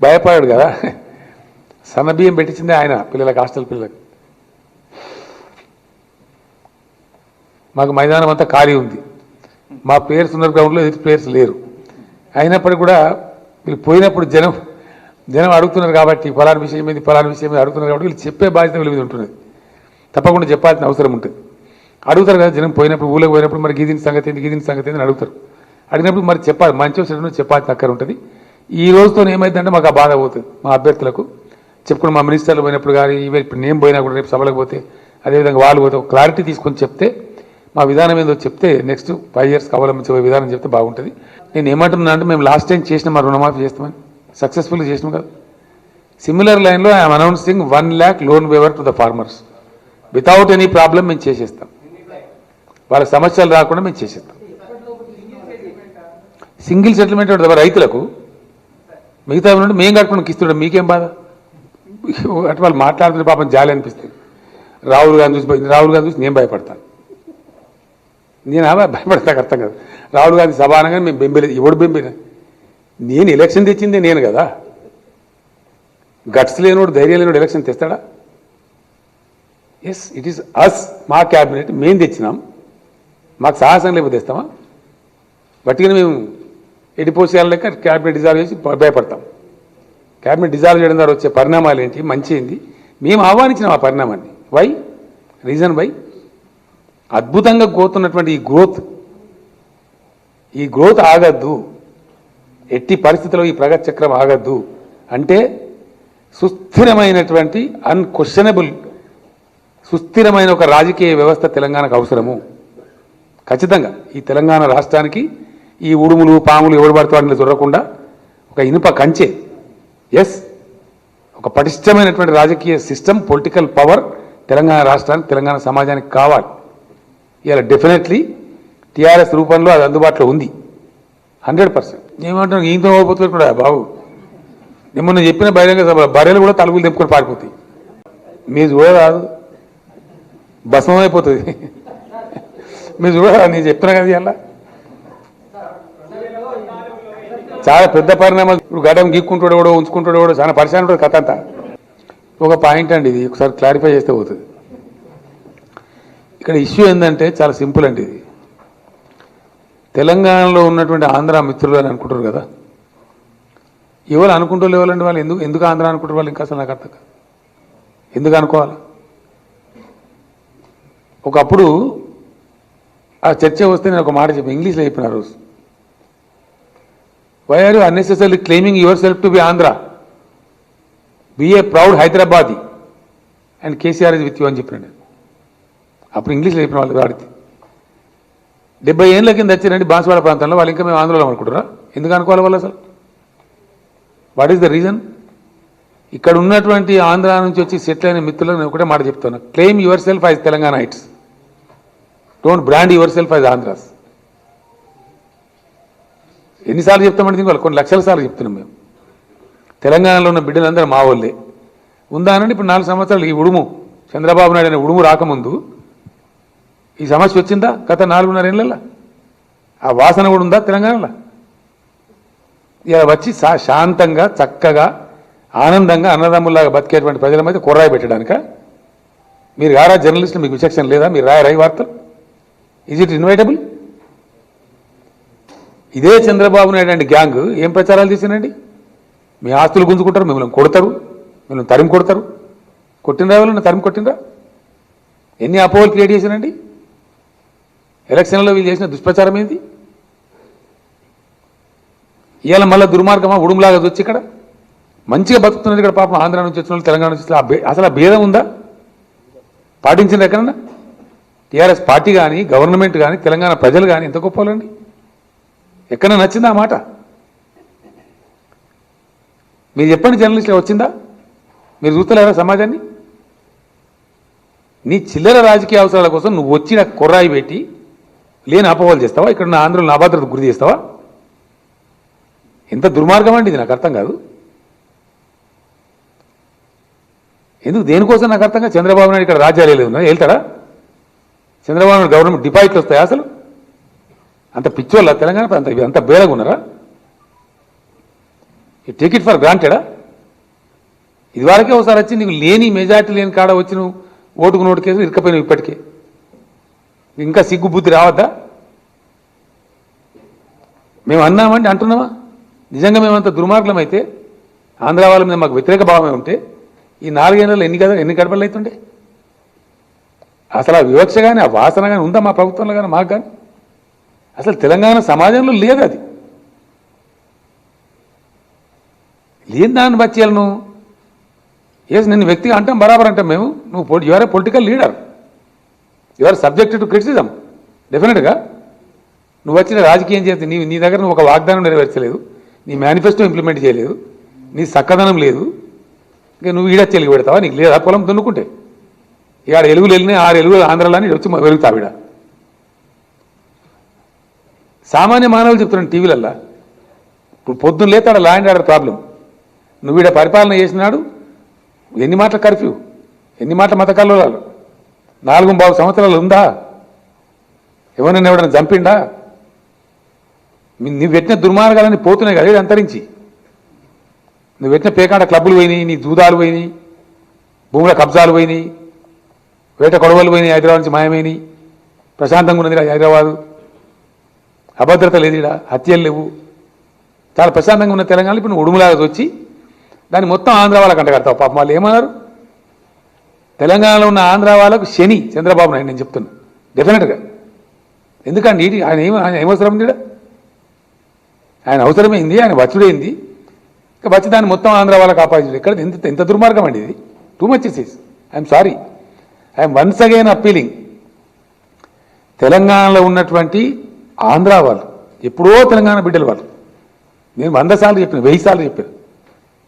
భయపడాడు కదా. సన్నబియ్యం పెట్టించిందే ఆయన పిల్లలకు, హాస్టల్ పిల్లలకు. మాకు మైదానం అంతా ఖాళీ ఉంది. మా ప్లేయర్స్ ఉన్న గ్రౌండ్లో ఎదుటి ప్లేయర్స్ లేరు. అయినప్పటికీ కూడా వీళ్ళు పోయినప్పుడు జనం అడుగుతున్నారు కాబట్టి ఫలానా విషయం మీద అడుగుతున్నారు కాబట్టి వీళ్ళు చెప్పే బాధ్యత వీళ్ళ మీద ఉంటున్నది. తప్పకుండా చెప్పాల్సిన అవసరం ఉంటుంది. అడుగుతారు కదా జనం పోయినప్పుడు, ఊళ్ళకి పోయినప్పుడు మరి గీదిన సంగతి ఏంది అని అడుగుతారు. అడిగినప్పుడు మరి చెప్పాలి, మంచి చెడు చెప్పాల్సిన అక్కర ఉంటుంది. ఈ రోజుతో ఏమైందంటే మాకు ఆ బాధ పోతుంది. మా అభ్యర్థులకు చెప్పుకుని మా మినిస్టర్లు పోయినప్పుడు కానీ ఇప్పుడు నేను పోయినా కూడా రేపు సభలకు పోతే అదేవిధంగా వాళ్ళు పోతే ఒక క్లారిటీ తీసుకొని చెప్తే, మా విధానం ఏందో చెప్తే నెక్స్ట్ 5 years అవలంబించే విధానం చెప్తే బాగుంటుంది. నేను ఏమంటున్నా అంటే మేము లాస్ట్ టైం చేసిన మా రుణమాఫీ చేస్తామని సక్సెస్ఫుల్గా చేసినాం కదా. సిమిలర్ లైన్లో I'm announcing 1 lakh loan waiver to the farmers without any problem. మేము చేసేస్తాం, వాళ్ళ సమస్యలు రాకుండా మేము చేసేస్తాం. సింగిల్ సెటిల్మెంట్ ఉంటుంది రైతులకు, మిగతా నుండి మేము కట్టుకుని ఇస్తున్నాం. మీకేం బాధ? అటు వాళ్ళు మాట్లాడుతున్న పాపం జాలి అనిపిస్తుంది. రాహుల్ గాంధీ చూసి నేను భయపడతాను. నేను భయపడతాను అర్థం కదా. రాహుల్ గాంధీ సభానంగా మేము బెంబేలేదు. ఎవడు బెంబేనా? నేను ఎలక్షన్ తెచ్చిందే నేను కదా. గట్స్ లేనోడు, ధైర్యం లేనోడు ఎలక్షన్ తెస్తాడా? ఎస్, ఇట్ ఈస్ అస్. మా క్యాబినెట్ మేము తెచ్చినాం. మాకు సాహసం లేకపోతే తెస్తామా? బట్టిగా మేము ఎడిపోసేయాల లెక్క క్యాబినెట్ డిజాల్వ్ చేసి భయపడతాం. క్యాబినెట్ డిజాల్వ్ చేయడం ద్వారా వచ్చే పరిణామాలు ఏంటి? మంచి ఏంది? మేము ఆహ్వానించినాం ఆ పరిణామాన్ని. వై? Reason why? అద్భుతంగా పోతున్నటువంటి ఈ గ్రోత్ ఆగద్దు. ఎట్టి పరిస్థితుల్లో ఈ ప్రగతి చక్రం ఆగద్దు అంటే సుస్థిరమైనటువంటి అన్క్వశ్చనబుల్ సుస్థిరమైన ఒక రాజకీయ వ్యవస్థ తెలంగాణకు అవసరము. ఖచ్చితంగా ఈ తెలంగాణ రాష్ట్రానికి ఈ ఉడుములు పాములు ఎవడు పడితే వాటిని దొరకకుండా ఒక ఇనుప కంచె. ఎస్, ఒక పటిష్టమైనటువంటి రాజకీయ సిస్టమ్, పొలిటికల్ పవర్ తెలంగాణ రాష్ట్రానికి, తెలంగాణ సమాజానికి కావాలి. ఇలా డెఫినెట్లీ టీఆర్ఎస్ రూపంలో అది అందుబాటులో ఉంది 100%. ఏమంటారు ఈంతో ఓడిపోతుంది కూడా బాబు. నిన్న చెప్పిన బహిరంగ సభ బర్రెలు కూడా తలుపులు తెంపుకొని పారిపోతాయి. మీరు చూడరాదు, భస్మం అయిపోతుంది. మీరు చూడరా, నేను చెప్తున్నా కదా. ఇలా చాలా పెద్ద పరిణామాలు. ఇప్పుడు గడ్డం గీక్కుంటాడు కూడా, ఉంచుకుంటాడు కూడా, చాలా పరిశాన్ ఉంటుంది కథ అంతా. ఒక పాయింట్ అండి, ఇది ఒకసారి క్లారిఫై చేస్తే పోతుంది. ఇక్కడ ఇష్యూ ఏంటంటే చాలా సింపుల్ అండి. ఇది తెలంగాణలో ఉన్నటువంటి ఆంధ్ర మిత్రులు అని అనుకుంటారు కదా. ఎవరు అనుకుంటారు ఎవరండి వాళ్ళు? ఎందుకు ఆంధ్ర అనుకుంటారు వాళ్ళు? ఇంకా అసలు నాకు అర్థం కాదు. ఎందుకు అనుకోవాలి? ఒకప్పుడు ఆ చర్చ వస్తే నేను ఒక మాట చెప్పాను, ఇంగ్లీష్లో చెప్పిన ఆ రోజు. Why are you unnecessary claiming yourself to be Andhra? Be a proud Hyderabadi and KCR is with you అని చెప్పినాడు. అప్పుడు ఇంగ్లీష్లో చెప్పిన వాళ్ళు వాడితే 70 ఏళ్ళ కింద వచ్చారండి బాన్సువాడ ప్రాంతంలో. వాళ్ళు ఇంకా మేము ఆంధ్రలో అనుకుంటారా? ఎందుకు అనుకోవాలి వాళ్ళు అసలు? What is the reason? ఇక్కడ ఉన్నటువంటి ఆంధ్ర నుంచి వచ్చి సెటిల్ అయిన మిత్రులను నేను ఒకటే మాట చెప్తాను, claim your self as Telangana heights, don't brand your self as Andhra's. ఎన్నిసార్లు చెప్తామంటే దీనికి వాళ్ళు కొన్ని లక్షల సార్లు చెప్తున్నాం మేము. తెలంగాణలో ఉన్న బిడ్డలందరూ మా వాళ్ళే ఉందా అనండి. ఇప్పుడు 4 సంవత్సరాలు ఈ ఉడుము చంద్రబాబు నాయుడు అనే ఉడుము రాకముందు ఈ సమస్య వచ్చిందా? గత 4.5 ఏళ్ళ ఆ వాసన కూడా ఉందా తెలంగాణలో? ఇలా వచ్చి శాంతంగా చక్కగా ఆనందంగా అన్నదమ్ముల్లాగా బతికేటువంటి ప్రజల మీద కుర్రాయి పెట్టడానిక మీరు గారా జర్నలిస్టులు? మీకు విచక్షణ లేదా? మీరు రాయి వార్తలు? Is it inevitable? ఇదే చంద్రబాబు నాయుడు అండి గ్యాంగ్ ఏం ప్రచారాలు చేసినండి? మీ ఆస్తులు గుంజుకుంటారు, మిమ్మల్ని కొడతారు, మిమ్మల్ని తరిమి కొడతారు. కొట్టినరా వాళ్ళని? తరిమి కొట్టినరా? ఎన్ని అపోహలు క్రియేట్ చేసినండి? ఎలక్షన్లో వీళ్ళు చేసిన దుష్ప్రచారం ఏంది? ఇవాళ మళ్ళీ దుర్మార్గమా ఉడుములాగా వచ్చి ఇక్కడ మంచిగా బతుకుతున్నది. ఇక్కడ పాపం ఆంధ్ర నుంచి వచ్చిన వాళ్ళు, తెలంగాణ నుంచి అసలు ఆ భేదం ఉందా? పాటించింది ఎక్కడన్నా? టీఆర్ఎస్ పార్టీ కానీ, గవర్నమెంట్ కానీ, తెలంగాణ ప్రజలు కానీ ఎంత గొప్పలండి? ఎక్కడన్నా నచ్చిందా ఆ మాట? మీరు చెప్పండి, జర్నలిస్టులు వచ్చిందా? మీరు చూస్తలేరా సమాజాన్ని? నీ చిల్లర రాజకీయ అవసరాల కోసం నువ్వు వచ్చిన కుర్రాయి పెట్టి లేని అపోహలు చేస్తావా? ఇక్కడ ఉన్న ఆంధ్రులను అభద్రత గురి చేస్తావా? ఎంత దుర్మార్గం అండి ఇది, నాకు అర్థం కాదు. ఎందుకు, దేనికోసం నాకు అర్థంగా? చంద్రబాబు నాయుడు ఇక్కడ రాజ్యాలు లేదు వెళ్తాడా? చంద్రబాబు నాయుడు గవర్నమెంట్ డిపాజిట్లు వస్తాయి అసలు? అంత పిచ్చోళ్ళ తెలంగాణ అంత బేరగా ఉన్నారా? యూ టేక్ ఇట్ ఫర్ గ్రాంటెడా? ఇదివరకే ఒకసారి వచ్చి నీకు లేని మెజార్టీ లేని కాడ వచ్చి నువ్వు ఓటుకు నోటు కేసు ఇరుకపోయినావు ఇప్పటికే. ఇంకా సిగ్గు బుద్ధి రావద్దా? మేము అన్నామండి అంటున్నామా? నిజంగా మేమంత దుర్మార్గులం అయితే ఆంధ్ర వాళ్ళ మీద మాకు వ్యతిరేక భావమే ఉంటే ఈ 4 ఏళ్లలో ఎన్ని గడపలు అవుతుండే? అసలు ఆ వివక్ష కానీ ఆ వాసన కానీ ఉందా మా ప్రభుత్వంలో కానీ మాకు కానీ? అసలు తెలంగాణ సమాజంలో లేదు అది. లేని దాన్ని బచ్చేయాలి నువ్వు. ఎస్ నిన్ను వ్యక్తిగా అంటాం, బరాబర్ అంటాం మేము. నువ్వు your A political leader, your subject to criticism డెఫినెట్గా. నువ్వు వచ్చిన రాజకీయం చేస్తే నీ దగ్గర నువ్వు ఒక వాగ్దానం నెరవేర్చలేదు, నీ మేనిఫెస్టో ఇంప్లిమెంట్ చేయలేదు, నీ చక్కదనం లేదు, ఇంకా నువ్వు ఈడచ్చి ఎలుగు పెడతావా? నీకు లేదా పొలం దున్నుకుంటే? ఇవాడ ఎలుగులు వెళ్ళినాయి 6 ఎలుగులు ఆంధ్రలో అని వచ్చి వెలుగుతావిడ. సామాన్య మానవులు చెప్తున్నాను టీవీలల్లా. ఇప్పుడు పొద్దున్న లేతాడ లా అండ్ ఆర్డర్ ప్రాబ్లం. నువ్వు ఈడ పరిపాలన చేసినాడు ఎన్ని మాటల కర్ఫ్యూ, ఎన్ని మాటల మత కల్లోలాలు, 4.5 సంవత్సరాలు ఉందా? ఎవరైనా చంపిండా? నువ్వు పెట్టిన దుర్మార్గాలని పోతున్నాయి కదా అంతరించి. నువ్వు పెట్టిన పేకాట క్లబ్బులు పోయినాయి, నీ జూదాలు పోయినాయి, భూముల కబ్జాలు పోయినాయి, వేట కొడవలు పోయినాయి, హైదరాబాద్ నుంచి మాయమైనాయి. ప్రశాంతంగా ఉన్నది హైదరాబాదు, అభద్రత లేదు, ఇక్కడ హత్యలు లేవు, చాలా ప్రశాంతంగా ఉన్న తెలంగాణలో ఇప్పుడు నువ్వు ఉడుములాగా వచ్చి దాన్ని మొత్తం ఆంధ్ర వాళ్ళకి అంటగడతావు. పాపం వాళ్ళు ఏమన్నారు? తెలంగాణలో ఉన్న ఆంధ్ర వాళ్ళకు శని చంద్రబాబు నాయుడు నేను చెప్తున్నా డెఫినెట్గా. ఎందుకండి ఆయన ఏమవసరం ఉంది? ఆయన అవసరమైంది, ఆయన వచ్చుడైంది, ఇక వచ్చి దాన్ని మొత్తం ఆంధ్ర వాళ్ళకి ఆపాదించడు. ఇక్కడ ఎంత దుర్మార్గం అండి ఇది. Too much is. I'm sorry, I'm once again appealing. తెలంగాణలో ఉన్నటువంటి ఆంధ్ర వాళ్ళు ఎప్పుడో తెలంగాణ బిడ్డలు వాళ్ళు. నేను 100 సార్లు చెప్పిన, 1000 సార్లు చెప్పిన,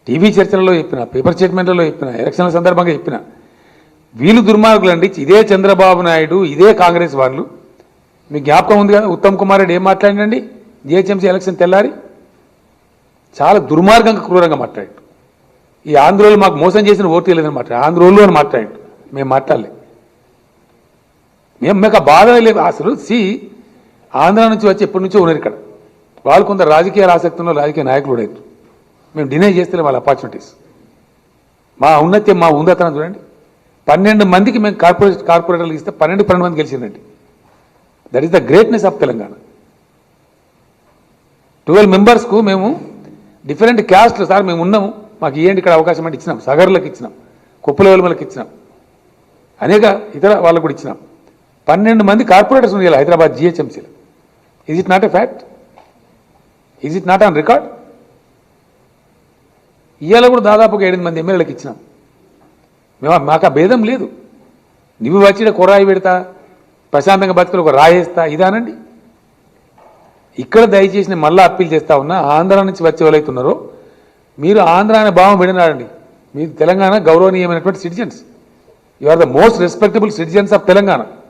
టీవీ చర్చలలో చెప్పిన, పేపర్ స్టేట్మెంట్లలో చెప్పిన, ఎలక్షన్ల సందర్భంగా చెప్పిన, వీళ్ళు దుర్మార్గులు అండి. ఇదే చంద్రబాబు నాయుడు, ఇదే కాంగ్రెస్ వాళ్ళు. మీకు జ్ఞాపకం ఉంది కదా, ఉత్తమ్ కుమార్ రెడ్డి ఏం మాట్లాడినండి జిహెచ్ఎంసీ ఎలక్షన్ తెల్లారి? చాలా దుర్మార్గంగా క్రూరంగా మాట్లాడాడు. ఈ ఆంధ్రోళ్ళు మాకు మోసం చేసిన ఓటు లేదని మాట్లాడు, ఆంధ్రోళ్ళు అని మాట్లాడాడు. మేము మాట్లాడలే, మీకు ఆ బాధ లేదు అసలు. ఆంధ్ర నుంచి వచ్చి ఎప్పటి నుంచో ఉన్నారు ఇక్కడ. వాళ్ళు కొంత రాజకీయ ఆసక్తి ఉన్న రాజకీయ నాయకులు ఉన్నారు. మేము డినై చేస్తలే వాళ్ళ ఆపర్చునిటీస్. మా ఉన్నత్యం, మా ఉందతనం చూడండి. 12 మందికి మేము కార్పొరేటర్లు ఇస్తే 12 మంది గెలిచిందండి. That is the greatness of Telangana. 12 మెంబర్స్కు మేము డిఫరెంట్ క్యాస్ట్లు సార్ మేము ఉన్నాము, మాకు ఇవ్వండి ఇక్కడ అవకాశం అంటే ఇచ్చినాం. సగర్లకు ఇచ్చినాం, కుప్పలవెలుమలకు ఇచ్చినాం, అనేక ఇతర వాళ్ళకు కూడా ఇచ్చినాం. 12 మంది కార్పొరేటర్స్ ఉంది హైదరాబాద్ జిహెచ్ఎంసీలో. Is it not a fact? Is it not on record? ఇవాళ కూడా దాదాపుగా 8 మంది ఎమ్మెల్యేలకు ఇచ్చినాం. మాకు ఆ భేదం లేదు. నువ్వు వచ్చిన కొరాయి పెడతా, ప్రశాంతంగా బతుకులు ఒక రాయేస్తా ఇదానండి. ఇక్కడ దయచేసి మళ్ళీ అప్పీల్ చేస్తా ఉన్నా, ఆంధ్ర నుంచి వచ్చే వాళ్ళైతున్నారో మీరు ఆంధ్ర అనే భావం విడనాడండి. మీరు తెలంగాణ గౌరవనీయమైనటువంటి citizens. You are the most respectable citizens of Telangana.